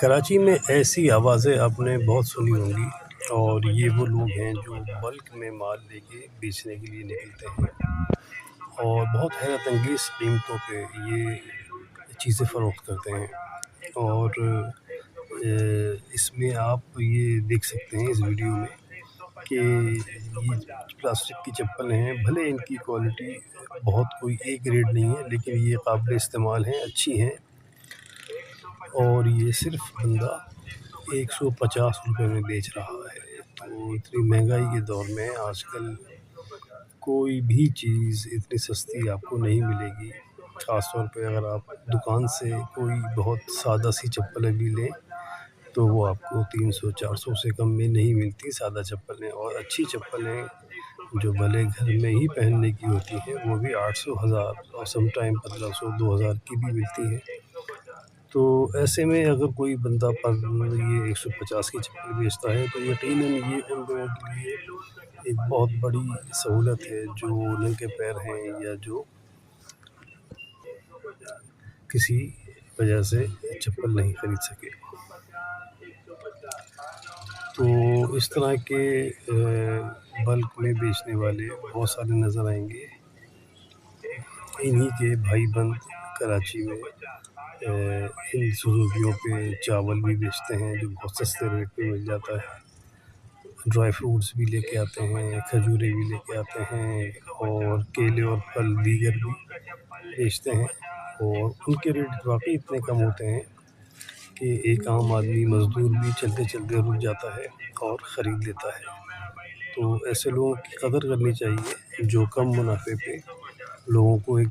کراچی میں ایسی آوازیں آپ نے بہت سنی ہوں گی، اور یہ وہ لوگ ہیں جو بلک میں مال لے کے بیچنے کے لیے نکلتے ہیں اور بہت حیرت انگیز قیمتوں پہ یہ چیزیں فروخت کرتے ہیں۔ اور اس میں آپ یہ دیکھ سکتے ہیں اس ویڈیو میں کہ یہ پلاسٹک کی چپل ہیں، بھلے ان کی کوالٹی بہت کوئی ایک گریڈ نہیں ہے، لیکن یہ قابل استعمال ہیں، اچھی ہیں، اور یہ صرف بندہ 150 روپے میں بیچ رہا ہے۔ تو اتنی مہنگائی کے دور میں آج کل کوئی بھی چیز اتنی سستی آپ کو نہیں ملے گی، خاص طور پہ اگر آپ دکان سے کوئی بہت سادہ سی چپلیں بھی لیں تو وہ آپ کو 300-400 سے کم میں نہیں ملتی سادہ چپلیں، اور اچھی چپلیں جو بھلے گھر میں ہی پہننے کی ہوتی ہیں وہ بھی 800، 1000 اور سم ٹائم 1500، 2000 کی بھی ملتی ہے۔ تو ایسے میں اگر کوئی بندہ پر یہ 150 کی چپل بیچتا ہے تو یقیناً یہ ان لوگوں کے لیے ایک بہت بڑی سہولت ہے جو ننگے پیر ہیں یا جو کسی وجہ سے چپل نہیں خرید سکے۔ تو اس طرح کے بلک میں بیچنے والے بہت سارے نظر آئیں گے۔ انہی کے بھائی بند کراچی میں ان سزوکیوں پہ چاول بھی بیچتے ہیں جو بہت سستے ریٹ پہ مل جاتا ہے، ڈرائی فروٹس بھی لے کے آتے ہیں، کھجوریں بھی لے کے آتے ہیں، اور کیلے اور پھل دیگر بھی بیچتے ہیں، اور ان کے ریٹ واقعی اتنے کم ہوتے ہیں کہ ایک عام آدمی مزدور بھی چلتے چلتے رک جاتا ہے اور خرید لیتا ہے۔ تو ایسے لوگوں کی قدر کرنی چاہیے جو کم منافع پہ لوگوں کو ایک